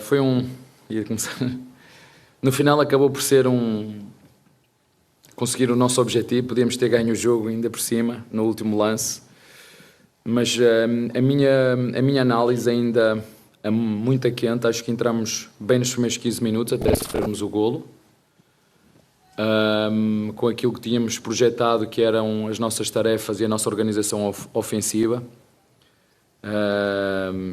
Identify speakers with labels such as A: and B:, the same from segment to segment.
A: Foi um... Ia começar. No final acabou por ser conseguir o nosso objetivo. Podíamos ter ganho o jogo ainda por cima, no último lance. Mas a minha análise ainda é muito quente. Acho que entramos bem nos primeiros 15 minutos, até sofrermos o golo. Com aquilo que tínhamos projetado, que eram as nossas tarefas e a nossa organização ofensiva.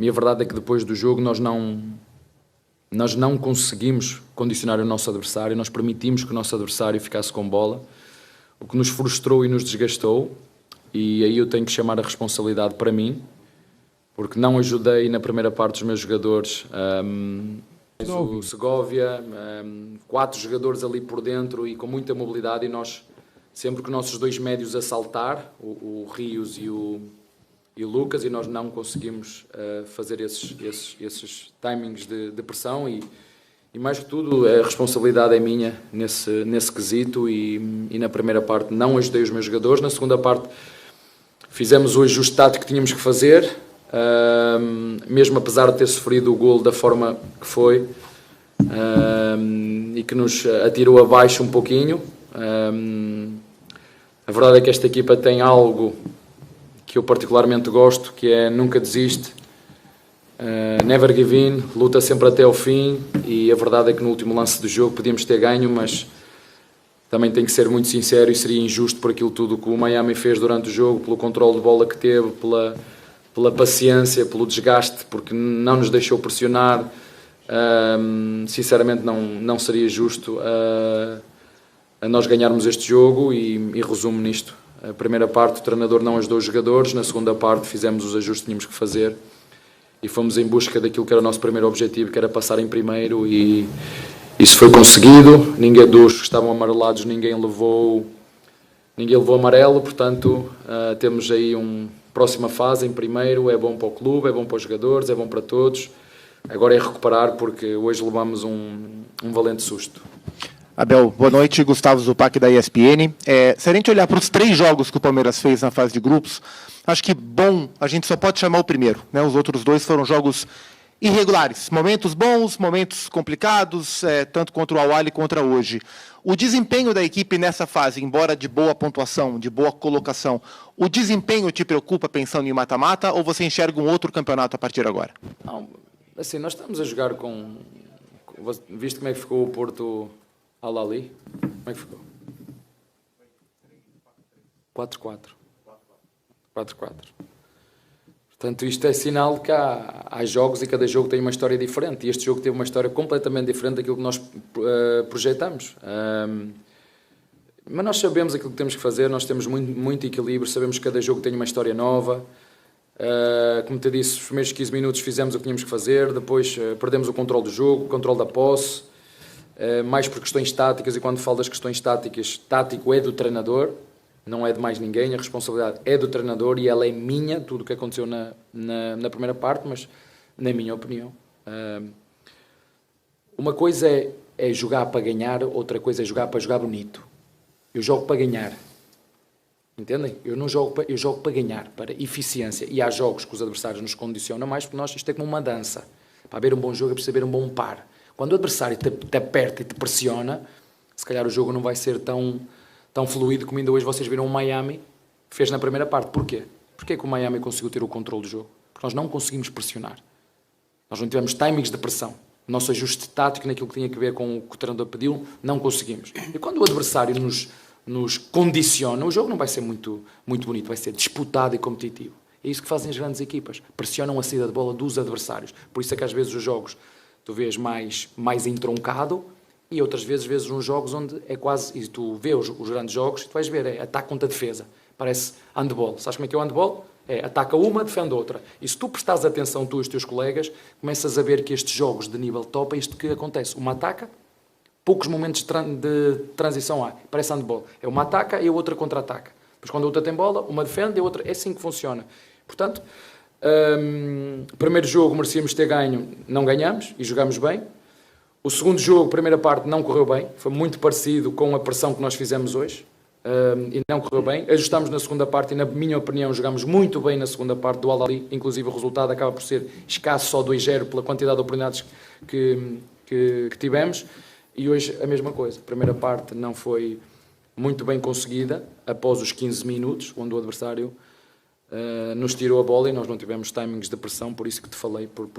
A: E a verdade é que depois do jogo nós não conseguimos condicionar o nosso adversário, nós permitimos que o nosso adversário ficasse com bola, o que nos frustrou e nos desgastou, e aí eu tenho que chamar a responsabilidade para mim, porque não ajudei na primeira parte os meus jogadores, o Segovia, 4 jogadores ali por dentro e com muita mobilidade, e nós, sempre que os nossos 2 médios a saltar, o Rios e o Lucas, e nós não conseguimos fazer esses timings de pressão, e mais que tudo a responsabilidade é minha nesse quesito, e na primeira parte não ajudei os meus jogadores. Na segunda parte fizemos o ajuste tático que tínhamos que fazer, mesmo apesar de ter sofrido o golo da forma que foi, e que nos atirou abaixo um pouquinho. A verdade é que esta equipa tem algo que eu particularmente gosto, que é nunca desiste, never give in, luta sempre até ao fim, e a verdade é que no último lance do jogo podíamos ter ganho, mas também tenho que ser muito sincero e seria injusto por aquilo tudo que o Miami fez durante o jogo, pelo controle de bola que teve, pela paciência, pelo desgaste, porque não nos deixou pressionar. Sinceramente não seria justo a nós ganharmos este jogo, e resumo nisto. A primeira parte o treinador não ajudou os jogadores, na segunda parte fizemos os ajustes que tínhamos que fazer e fomos em busca daquilo que era o nosso primeiro objetivo, que era passar em primeiro, e isso foi conseguido. Ninguém dos que estavam amarelados, ninguém levou amarelo, portanto temos aí uma próxima fase em primeiro. É bom para o clube, é bom para os jogadores, é bom para todos. Agora é recuperar, porque hoje levamos um valente susto.
B: Abel, boa noite. Gustavo Zupac, da ESPN. Se a gente olhar para os 3 jogos que o Palmeiras fez na fase de grupos, acho que bom, a gente só pode chamar o primeiro, né? Os outros 2 foram jogos irregulares, momentos bons, momentos complicados, tanto contra o Al-Ahly contra hoje. O desempenho da equipe nessa fase, embora de boa pontuação, de boa colocação, o desempenho te preocupa pensando em mata-mata, ou você enxerga um outro campeonato a partir de agora?
A: Não, assim, nós estamos a jogar visto como é que ficou o Porto Al-Ahly? Como é que ficou? 4-4. 4-4. Portanto, isto é sinal de que há jogos e cada jogo tem uma história diferente. E este jogo teve uma história completamente diferente daquilo que nós projetamos. Mas nós sabemos aquilo que temos que fazer, nós temos muito equilíbrio, sabemos que cada jogo tem uma história nova. Como te disse, os primeiros 15 minutos fizemos o que tínhamos que fazer, depois perdemos o controle do jogo, o controle da posse, mais por questões táticas, e quando falo das questões táticas, tático é do treinador, não é de mais ninguém, a responsabilidade é do treinador e ela é minha, tudo o que aconteceu na primeira parte, mas na minha opinião. Uma coisa é jogar para ganhar, outra coisa é jogar para jogar bonito. Eu jogo para ganhar, entendem? Eu jogo para ganhar, para eficiência, e há jogos que os adversários nos condicionam mais, porque isto é como uma dança. Para haver um bom jogo é preciso haver um bom par. Quando o adversário te aperta e te pressiona, se calhar o jogo não vai ser tão fluido como ainda hoje vocês viram o Miami fez na primeira parte. Porquê? Porquê que o Miami conseguiu ter o controle do jogo? Porque nós não conseguimos pressionar. Nós não tivemos timings de pressão. O nosso ajuste tático naquilo que tinha a ver com o que o treinador pediu, não conseguimos. E quando o adversário nos condiciona, o jogo não vai ser muito bonito, vai ser disputado e competitivo. É isso que fazem as grandes equipas. Pressionam a saída de bola dos adversários. Por isso é que às vezes os jogos tu vês mais entroncado, e outras vezes uns jogos onde é quase, e tu vês os grandes jogos e tu vais ver, é ataque contra defesa, parece handball. Sabes como é que é o handball? Ataca uma, defende outra. E se tu prestares atenção, tu e os teus colegas, começas a ver que estes jogos de nível top é isto que acontece. Uma ataca, poucos momentos de transição há, parece handball. É uma ataca e a outra contra-ataca. Depois quando a outra tem bola, uma defende e a outra, é assim que funciona. Portanto, primeiro jogo merecíamos ter ganho, não ganhamos e jogámos bem. O segundo jogo, primeira parte, não correu bem, foi muito parecido com a pressão que nós fizemos hoje. e não correu bem. Ajustámos na segunda parte e, na minha opinião, jogámos muito bem na segunda parte do Al-Ahly. Inclusive, o resultado acaba por ser escasso, só 2-0, pela quantidade de oportunidades que tivemos. E hoje a mesma coisa. A primeira parte não foi muito bem conseguida, após os 15 minutos, onde o adversário nos tirou a bola e nós não tivemos timings de pressão, por isso que te falei, por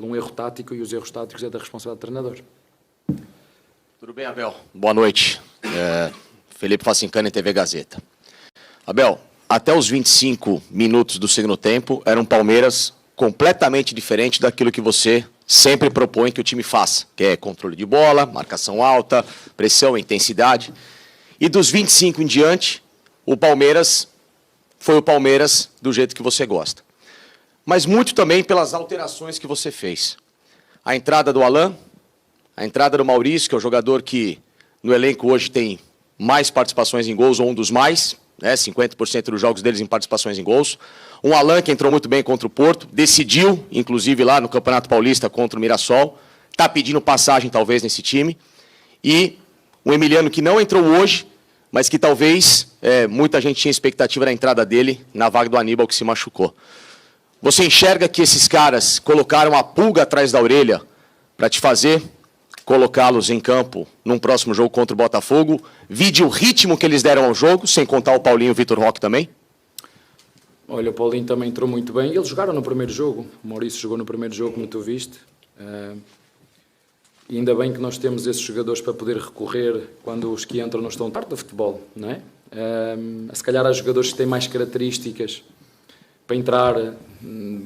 A: um erro tático, e os erros táticos é da responsabilidade do treinador.
C: Tudo bem, Abel? Boa noite. Felipe Facincani, TV Gazeta. Abel, até os 25 minutos do segundo tempo, era um Palmeiras completamente diferente daquilo que você sempre propõe que o time faça, que é controle de bola, marcação alta, pressão, intensidade. E dos 25 em diante, o Palmeiras foi o Palmeiras do jeito que você gosta. Mas muito também pelas alterações que você fez. A entrada do Alan, a entrada do Maurício, que é o jogador que no elenco hoje tem mais participações em gols, ou um dos mais, né, 50% dos jogos deles em participações em gols. Um Alan que entrou muito bem contra o Porto, decidiu, inclusive lá no Campeonato Paulista contra o Mirassol, está pedindo passagem talvez nesse time. E um Emiliano que não entrou hoje, mas que talvez muita gente tinha expectativa na entrada dele, na vaga do Aníbal, que se machucou. Você enxerga que esses caras colocaram a pulga atrás da orelha para te fazer colocá-los em campo num próximo jogo contra o Botafogo? Vide o ritmo que eles deram ao jogo, sem contar o Paulinho e o Vitor Roque também?
A: Olha, o Paulinho também entrou muito bem. Eles jogaram no primeiro jogo. O Maurício jogou no primeiro jogo, como tu viste. E ainda bem que nós temos esses jogadores para poder recorrer quando os que entram não estão parte do futebol, não é? Se calhar há jogadores que têm mais características para entrar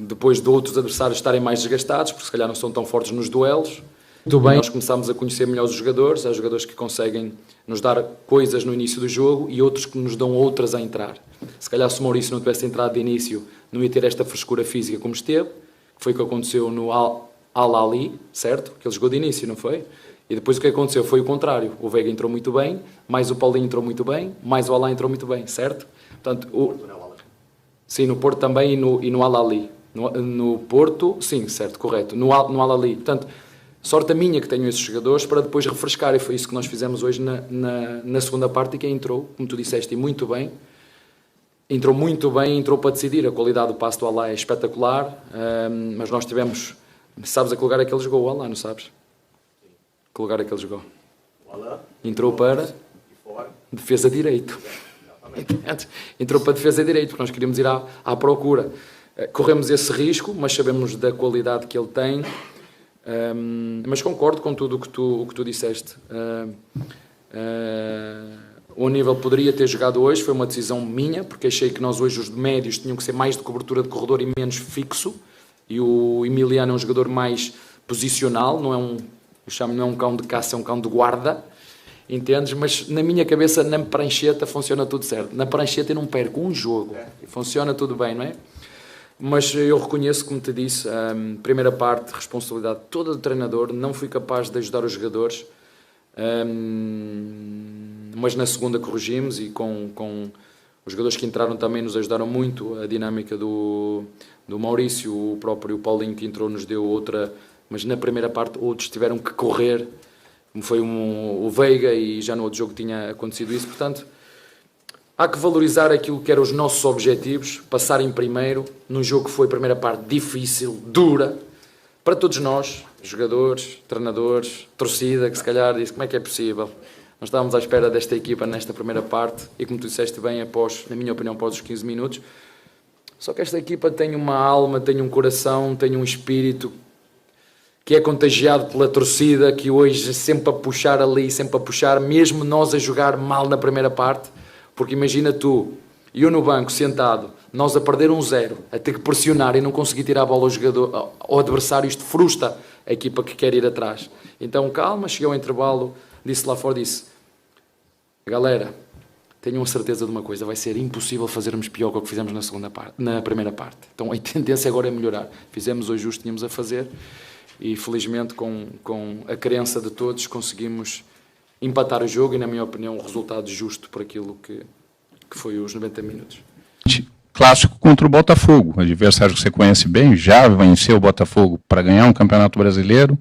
A: depois de outros adversários estarem mais desgastados, porque se calhar não são tão fortes nos duelos. Muito bem, nós começámos a conhecer melhor os jogadores. Há jogadores que conseguem nos dar coisas no início do jogo e outros que nos dão outras a entrar. Se calhar se o Maurício não tivesse entrado de início, não ia ter esta frescura física como esteve, que foi o que aconteceu no Al-Ahly, certo? Que ele jogou de início, não foi? E depois o que aconteceu foi o contrário. O Veiga entrou muito bem, mais o Paulinho entrou muito bem, mais o Alá entrou muito bem, certo? Portanto, sim, no Porto também e no Al-Ahly. No Porto, sim, certo, correto. No Al-Ahly. Portanto, sorte a minha que tenho esses jogadores para depois refrescar, e foi isso que nós fizemos hoje na segunda parte. E quem entrou, como tu disseste, e muito bem, entrou para decidir. A qualidade do passe do Alá é espetacular, mas nós tivemos... Sabes a que lugar é que ele jogou, o Alá, não sabes? Que lugar é que ele jogou? Entrou para defesa direito. Entrou para defesa direito, porque nós queríamos ir à procura. Corremos esse risco, mas sabemos da qualidade que ele tem. Mas concordo com tudo o que tu disseste. O Aníbal poderia ter jogado hoje, foi uma decisão minha, porque achei que nós hoje os médios tinham que ser mais de cobertura de corredor e menos fixo, e o Emiliano é um jogador mais posicional, não é um cão de caça, é um cão de guarda, entendes? Mas na minha cabeça, na prancheta, funciona tudo certo. Na prancheta eu não perco um jogo, funciona tudo bem, não é? Mas eu reconheço, como te disse, a primeira parte, responsabilidade toda do treinador, não fui capaz de ajudar os jogadores, mas na segunda corrigimos, e com os jogadores que entraram também nos ajudaram muito. A dinâmica do Maurício, o próprio Paulinho que entrou nos deu outra, mas na primeira parte outros tiveram que correr, como foi o Veiga, e já no outro jogo tinha acontecido isso. Portanto, há que valorizar aquilo que eram os nossos objetivos, passar em primeiro, num jogo que foi a primeira parte difícil, dura, para todos nós, jogadores, treinadores, torcida, que se calhar disse como é que é possível. Nós estávamos à espera desta equipa nesta primeira parte, e como tu disseste bem, na minha opinião, após os 15 minutos, só que esta equipa tem uma alma, tem um coração, tem um espírito que é contagiado pela torcida, que hoje sempre a puxar ali, sempre a puxar, mesmo nós a jogar mal na primeira parte. Porque imagina tu, eu no banco sentado, nós a perder 1-0, a ter que pressionar e não conseguir tirar a bola ao adversário. Isto frustra a equipa que quer ir atrás. Então calma, cheguei ao intervalo, disse lá fora, galera, tenham a certeza de uma coisa, vai ser impossível fazermos pior que o que fizemos na primeira parte. Então a tendência agora é melhorar. Fizemos hoje o que tínhamos a fazer e felizmente com a crença de todos conseguimos empatar o jogo, e na minha opinião um resultado justo por aquilo que foi os 90 minutos.
D: Clássico contra o Botafogo, adversário que você conhece bem, já venceu o Botafogo para ganhar um campeonato brasileiro.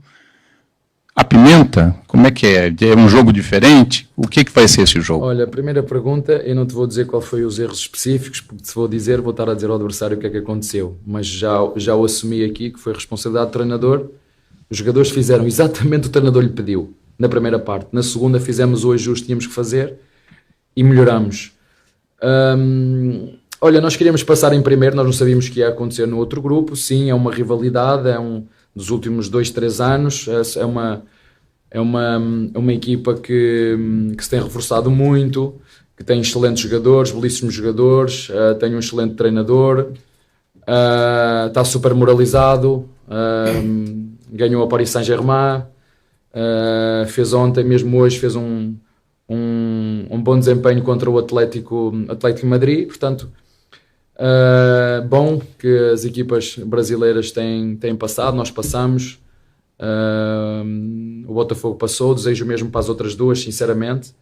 D: apimenta? Como é que é? É um jogo diferente? O que vai ser esse jogo?
A: Olha, a primeira pergunta, eu não te vou dizer qual foi os erros específicos, porque se vou dizer, vou estar a dizer ao adversário o que é que aconteceu. Mas já o assumi aqui, que foi responsabilidade do treinador. Os jogadores fizeram exatamente o que o treinador lhe pediu, na primeira parte. Na segunda fizemos o ajuste que tínhamos que fazer e melhoramos. Olha, nós queríamos passar em primeiro, nós não sabíamos o que ia acontecer no outro grupo. Sim, é uma rivalidade, é dos últimos 2-3 anos, é uma equipa que se tem reforçado muito, que tem excelentes jogadores, belíssimos jogadores, tem um excelente treinador, está super moralizado, ganhou a Paris Saint-Germain, fez ontem, mesmo hoje, fez um bom desempenho contra o Atlético Madrid. Portanto, bom que as equipas brasileiras têm passado, nós passamos, o Botafogo passou, desejo mesmo para as outras duas, sinceramente.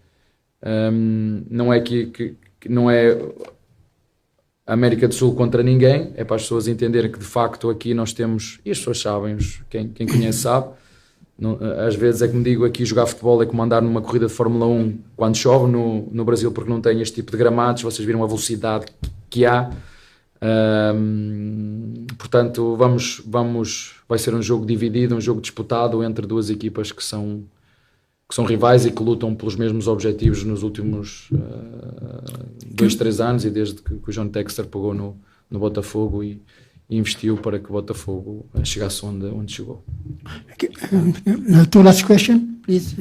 A: Não é que não é a América do Sul contra ninguém, é para as pessoas entenderem que de facto aqui nós temos, e as pessoas sabem, quem conhece sabe, às vezes é que me digo aqui, jogar futebol é como andar numa corrida de Fórmula 1 quando chove no Brasil, porque não tem este tipo de gramados, vocês viram a velocidade que há. Portanto, vai ser um jogo dividido, um jogo disputado entre duas equipas que são rivais e que lutam pelos mesmos objetivos nos últimos 2-3 anos, e desde que o John Textor pegou no Botafogo e investiu para que o Botafogo chegasse onde chegou.
E: Two last question, please.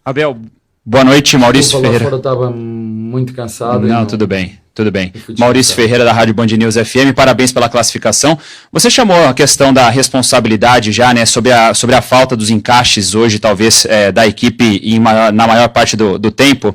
D: Abel, boa noite, Maurício
A: Lá
D: Ferreira.
A: fora estava muito cansado.
D: Não, tudo bem.
A: fui
D: Maurício
A: descansado.
D: Ferreira, da Rádio Band News FM, parabéns pela classificação. Você chamou a questão da responsabilidade já, né, sobre a falta dos encaixes hoje, talvez, da equipe na maior parte do tempo,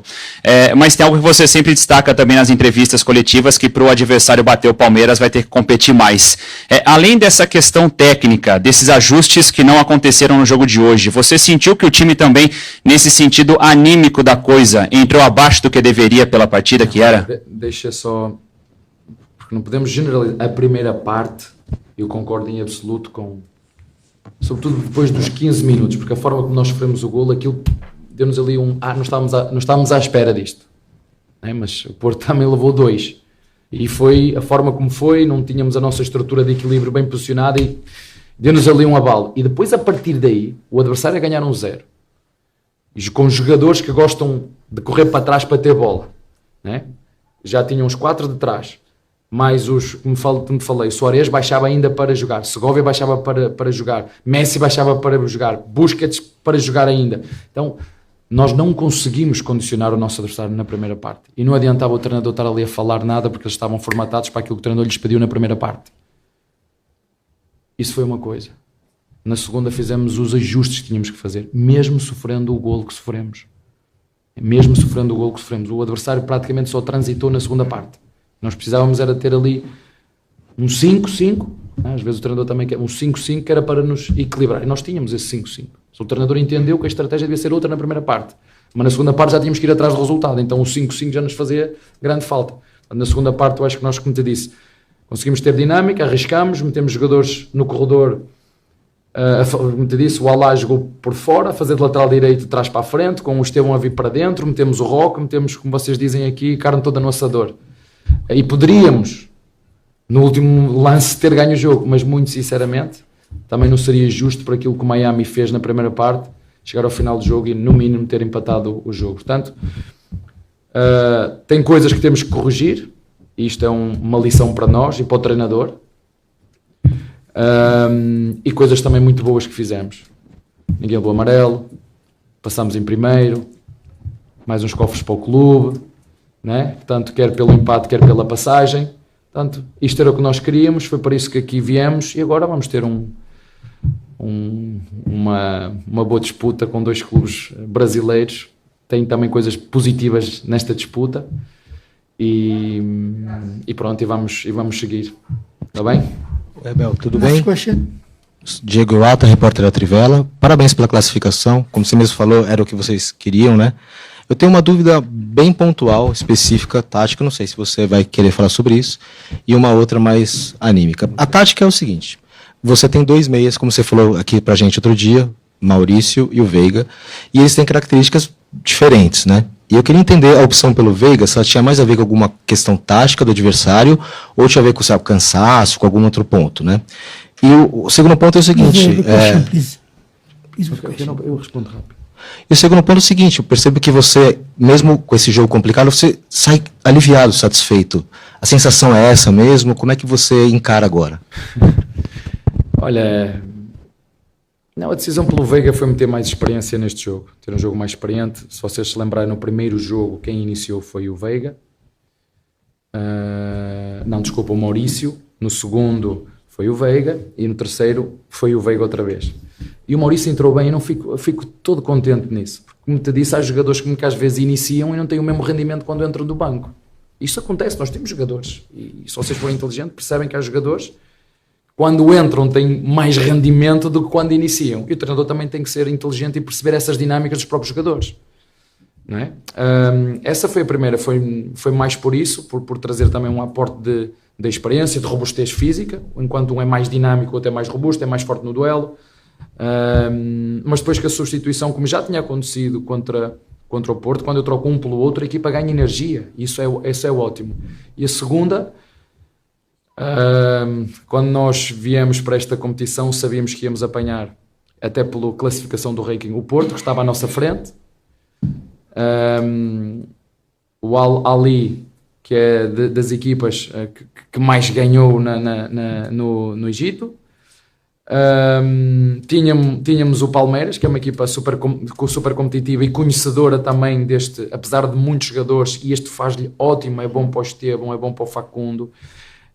D: mas tem algo que você sempre destaca também nas entrevistas coletivas, que para o adversário bater o Palmeiras vai ter que competir mais. Além dessa questão técnica, desses ajustes que não aconteceram no jogo de hoje, você sentiu que o time também, nesse sentido anímico da coisa, entrou abaixo do que deveria pela partida que era?
A: Deixa só, porque não podemos generalizar. A primeira parte, eu concordo em absoluto com, sobretudo depois dos 15 minutos, porque a forma como nós sofremos o golo, aquilo deu-nos ali não estávamos à espera disto, né? Mas o Porto também levou 2, e foi a forma como foi, não tínhamos a nossa estrutura de equilíbrio bem posicionada e deu-nos ali um abalo, e depois a partir daí o adversário a ganhar 1-0, e com jogadores que gostam de correr para trás para ter bola, né? Já tinham os 4 de trás, mais os, como te falei, Suárez baixava ainda para jogar, Segovia baixava para jogar, Messi baixava para jogar, Busquets para jogar ainda. Então, nós não conseguimos condicionar o nosso adversário na primeira parte. E não adiantava o treinador estar ali a falar nada, porque eles estavam formatados para aquilo que o treinador lhes pediu na primeira parte. Isso foi uma coisa. Na segunda fizemos os ajustes que tínhamos que fazer, mesmo sofrendo o golo que sofremos. O adversário praticamente só transitou na segunda parte. Nós precisávamos era ter ali um 5-5, às vezes o treinador também quer um 5-5, que era para nos equilibrar, e nós tínhamos esse 5-5. O treinador entendeu que a estratégia devia ser outra na primeira parte, mas na segunda parte já tínhamos que ir atrás do resultado, então o 5-5 já nos fazia grande falta. Na segunda parte eu acho que nós, como te disse, conseguimos ter dinâmica, arriscamos, metemos jogadores no corredor. Como te disse, o Alá jogou por fora, a fazer de lateral direito de trás para a frente, com o Estevão a vir para dentro, metemos o Roque, metemos, como vocês dizem aqui, carne toda no assador. E poderíamos, no último lance, ter ganho o jogo, mas muito sinceramente, também não seria justo por aquilo que o Miami fez na primeira parte, chegar ao final do jogo e no mínimo ter empatado o jogo. Portanto, tem coisas que temos que corrigir, e isto é uma lição para nós e para o treinador. E coisas também muito boas que fizemos. Ninguém levou amarelo, passámos em primeiro, mais uns cofres para o clube, né? Portanto, quer pelo empate, quer pela passagem. Portanto, isto era o que nós queríamos, foi para isso que aqui viemos, e agora vamos ter uma boa disputa com 2 clubes brasileiros. Tem também coisas positivas nesta disputa, e pronto, e vamos seguir. Está bem?
F: Abel, tudo
E: Last
F: bem?
E: question.
F: Diego Rata, repórter da Trivela. Parabéns pela classificação. Como você mesmo falou, era o que vocês queriam, né? Eu tenho uma dúvida bem pontual, específica, tática. Não sei se você vai querer falar sobre isso. E uma outra mais anímica. A tática é o seguinte. Você tem 2 meias, como você falou aqui pra gente outro dia. Maurício e o Veiga, e eles têm características diferentes, né? E eu queria entender a opção pelo Veiga, se ela tinha mais a ver com alguma questão tática do adversário, ou tinha a ver com, sabe, cansaço, com algum outro ponto, né? E o segundo ponto é o seguinte...
E: Please. Please,
A: Eu respondo rápido.
F: E o segundo ponto é o seguinte, eu percebo que você, mesmo com esse jogo complicado, você sai aliviado, satisfeito. A sensação é essa mesmo? Como é que você encara agora?
A: Olha, não, a decisão pelo Veiga foi meter mais experiência neste jogo, ter um jogo mais experiente. Se vocês se lembrarem, no primeiro jogo quem iniciou foi o Veiga, o Maurício. No segundo foi o Veiga e no terceiro foi o Veiga outra vez. E o Maurício entrou bem e eu fico todo contente nisso, porque, como te disse, há jogadores que muitas vezes iniciam e não têm o mesmo rendimento quando entram do banco. Isto acontece, nós temos jogadores, e se vocês forem inteligentes percebem que há jogadores quando entram têm mais rendimento do que quando iniciam. E o treinador também tem que ser inteligente e perceber essas dinâmicas dos próprios jogadores. Não é? Essa foi a primeira, foi mais por isso, por trazer também um aporte de experiência, de robustez física, enquanto um é mais dinâmico, o outro é mais robusto, é mais forte no duelo. Mas depois que a substituição, como já tinha acontecido contra o Porto, quando eu troco um pelo outro, a equipa ganha energia. Isso é ótimo. E a segunda... quando nós viemos para esta competição sabíamos que íamos apanhar, até pela classificação do ranking, o Porto, que estava à nossa frente, o Al-Ali, que é das equipas que mais ganhou no Egito, tínhamos o Palmeiras, que é uma equipa super competitiva e conhecedora também deste, apesar de muitos jogadores, e este faz-lhe ótimo, é bom para o Estevão, é bom para o Facundo,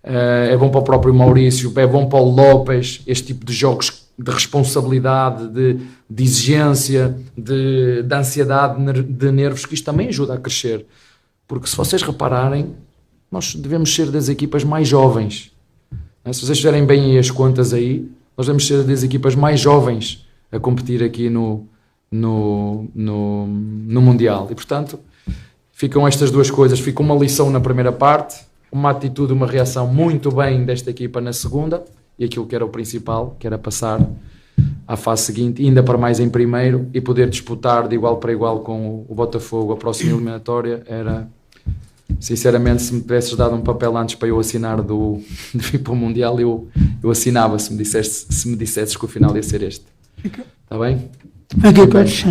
A: é bom para o próprio Maurício, é bom para o Lopes, este tipo de jogos de responsabilidade, de exigência, de ansiedade, de nervos, que isto também ajuda a crescer. Porque se vocês repararem, nós devemos ser das equipas mais jovens. Se vocês fizerem bem as contas aí, nós devemos ser das equipas mais jovens a competir aqui no Mundial. E, portanto, ficam estas duas coisas. Fica uma lição na primeira parte, uma atitude, uma reação muito bem desta equipa na segunda, e aquilo que era o principal, que era passar à fase seguinte, ainda para mais em primeiro, e poder disputar de igual para igual com o Botafogo a próxima eliminatória. Era, sinceramente, se me tivesses dado um papel antes para eu assinar de vir para o Mundial, eu assinava, se me dissesses que o final ia ser este. Está bem?
E: Thank you, Coach.